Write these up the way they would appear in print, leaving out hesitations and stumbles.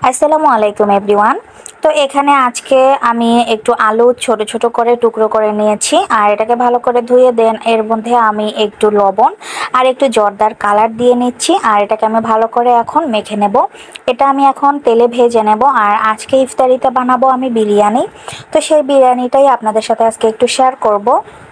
আসসালামু আলাইকুম এভরিওয়ান। তো এখানে আজকে আমি একটু আলু ছোট ছোট করে টুকরো করে নিয়েছি আর এটাকে ভালো করে ধুয়ে দেন এর মধ্যে আমি একটু লবণ আর একটু জর্দার কালার দিয়ে নিচ্ছি আর এটাকে আমি ভালো করে এখন মেখে নেব। এটা আমি এখন তেলে ভেজে নেব আর আজকে ইফতারিতে বানাবো আমি বিরিয়ানি। তো সেই বিরিয়ানিটাই আপনাদের সাথে আজকে একটু শেয়ার করব।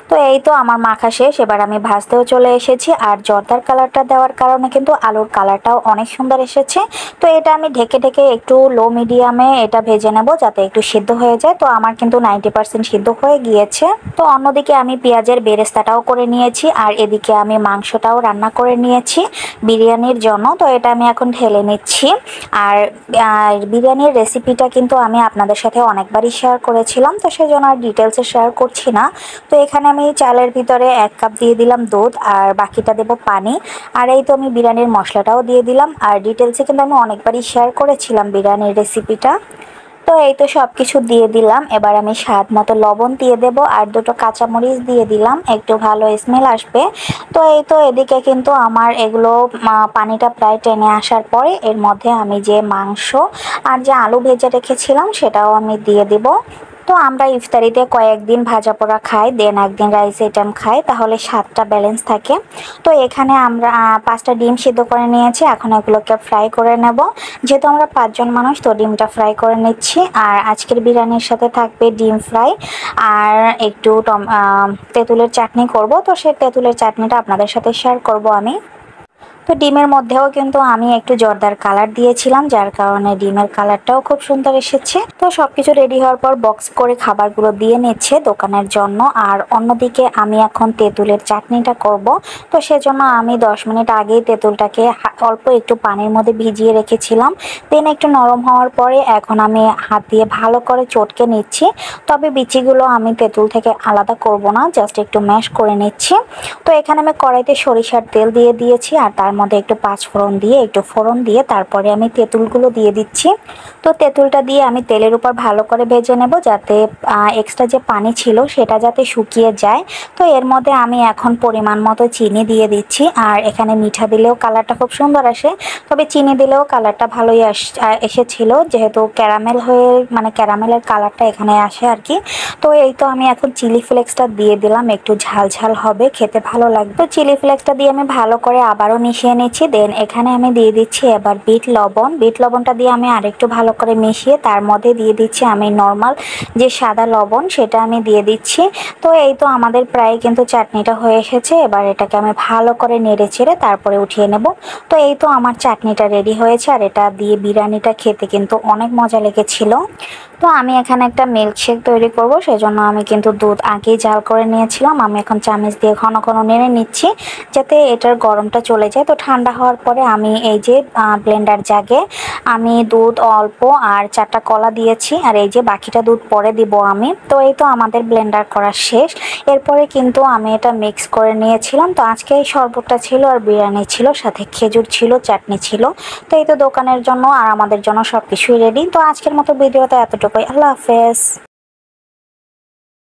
তো এই তো আমার মাখা শেষ, এবার আমি ভাজতেও চলে এসেছি আর জর্দার কালারটা দেওয়ার কারণে কিন্তু আলুর কালারটাও অনেক সুন্দর এসেছে। তো এটা আমি ঢেকে ঢেকে একটু লো মিডিয়ামে এটা ভেজে নেব যাতে একটু সিদ্ধ হয়ে যায়। তো আমার কিন্তু 90% সিদ্ধ হয়ে গিয়েছে। তো অন্যদিকে আমি পেঁয়াজের বেরেস্তাটাও করে নিয়েছি আর এদিকে আমি মাংসটাও রান্না করে নিয়েছি বিরিয়ানির জন্য। তো এটা আমি এখন ঢেলে নিচ্ছি। আর বিরিয়ানির রেসিপিটা কিন্তু আমি আপনাদের সাথে অনেকবারই শেয়ার করেছিলাম, তো সেই জন্য আর ডিটেলসে শেয়ার করছি না। তো এখানে আমি চালের ভিতরে 1 কাপ দিয়ে দিলাম দুধ আর বাকিটা দেব পানি। আর এই তো আমি বিরিয়ানির মশলাটাও দিয়ে দিলাম আর ডিটেলসে কিন্তু আমি অনেকবারই শেয়ার করেছিলাম বিরিয়ানির রেসিপিটা। তো এই তো সব কিছু দিয়ে দিলাম। এবার আমি স্বাদ মতো লবণ দিয়ে দেব আর দুটো কাঁচামরিচ দিয়ে দিলাম, একটু ভালো স্মেল আসবে। তো এই তো এদিকে কিন্তু আমার এগুলো পানিটা প্রায় টেনে আসার পরে এর মধ্যে আমি যে মাংস আর যে আলু ভেজে রেখেছিলাম সেটাও আমি দিয়ে দিব। তো আমরা ইফতারিতে কয়েকদিন ভাজা পোড়া খাই, দেন একদিন রাইস আইটেম খাই, তাহলে স্বাদটা ব্যালেন্স থাকে। তো এখানে আমরা 5টা ডিম সিদ্ধ করে নিয়েছি, এখন এগুলোকে ফ্রাই করে নেব। যেহেতু আমরা 5 জন মানুষ, তো ডিমটা ফ্রাই করে নিচ্ছি। আর আজকের বিরিয়ানির সাথে থাকবে ডিম ফ্রাই আর একটু তেঁতুলের চাটনি করব। তো সেই তেঁতুলের চাটনিটা আপনাদের সাথে শেয়ার করব আমি। তো ডিমের মধ্যেও কিন্তু আমি একটু জর্দার কালার দিয়েছিলাম, যার কারণে ডিমের কালারটাও খুব সুন্দর এসেছে। তো সবকিছু রেডি হওয়ার পর বক্স করে খাবারগুলো দিয়ে নিচ্ছে দোকানের জন্য। আর অন্যদিকে আমি এখন তেঁতুলের চাটনিটা করব। তো সেজন্য আমি 10 মিনিট আগেই তেঁতুলটাকে অল্প একটু পানির মধ্যে ভিজিয়ে রেখেছিলাম। দেন একটু নরম হওয়ার পরে এখন আমি হাত দিয়ে ভালো করে চটকে নিচ্ছি। তবে বিচিগুলো আমি তেঁতুল থেকে আলাদা করব না, জাস্ট একটু ম্যাশ করে নিচ্ছি। তো এখানে আমি কড়াইতে সরিষার তেল দিয়ে দিয়েছি আর তার মধ্যে একটু পাঁচফোড়ন দিয়ে একটু ফোড়ন দিয়ে তারপরে আমি তেঁতুলগুলো দিয়ে দিচ্ছি। তো তেঁতুলটা দিয়ে আমি তেলের উপর ভালো করে ভেজে নেব যাতে এক্সট্রা যে পানি ছিল সেটা যাতে শুকিয়ে যায়। তো এর মধ্যে আমি এখন পরিমাণ মতো চিনি দিয়ে দিচ্ছি আর এখানে মিঠা দিলেও কালারটা খুব সুন্দর আসে, তবে চিনি দিলেও কালারটা ভালোই এসেছিল যেহেতু ক্যারামেল হয়ে ক্যারামেলের কালারটা এখানে আসে আর কি। তো এই তো আমি এখন চিলি ফ্লেক্সটা দিয়ে দিলাম, একটু ঝাল ঝাল হবে, খেতে ভালো লাগবে। তো চিলি ফ্লেক্সটা দিয়ে আমি ভালো করে আবারও মিশিয়ে নিচ্ছি। দেন এখানে আমি দিয়ে দিচ্ছি এবার বিট লবণ। বিট লবণটা দিয়ে আমি আরেকটু ভালো করে মিশিয়ে তার মধ্যে দিয়ে দিচ্ছি আমি নর্মাল যে সাদা লবণ সেটা আমি দিয়ে দিচ্ছি। তো এই তো আমাদের প্রায় কিন্তু চাটনিটা হয়ে এসেছে। এবার এটাকে আমি ভালো করে নেড়ে চেড়ে তারপরে উঠিয়ে নেব। তো এই তো আমার চাটনিটা রেডি হয়েছে আর এটা দিয়ে বিরিয়ানিটা খেতে কিন্তু অনেক মজা লেগেছিল। তো আমি এখানে একটা মিল্কশেক তৈরি করব, সেজন্য আমি কিন্তু দুধ আগেই জাল করে নিয়েছিলাম। আমি এখন চামচ দিয়ে ঘন ঘন নেড়ে নিচ্ছি যাতে এটার গরমটা চলে যায়। তো ঠান্ডা হওয়ার পরে আমি এই যে ব্লেন্ডার জাগে আমি দুধ অল্প আর 4টা কলা দিয়েছি আর এই যে বাকিটা দুধ পরে দিব আমি। তো এই তো আমাদের ব্লেন্ডার করা শেষ। এরপরে কিন্তু আমি এটা মিক্স করে নিয়েছিলাম। তো আজকে এই শরবতটা ছিল আর বিরিয়ানি ছিল, সাথে খেজুর ছিল, চাটনি ছিল। তো এই তো দোকানের জন্য আর আমাদের জন্য সব কিছুই রেডি। তো আজকের মতো ভিডিওতে এতটুকুই। আল্লাহ হাফেজ।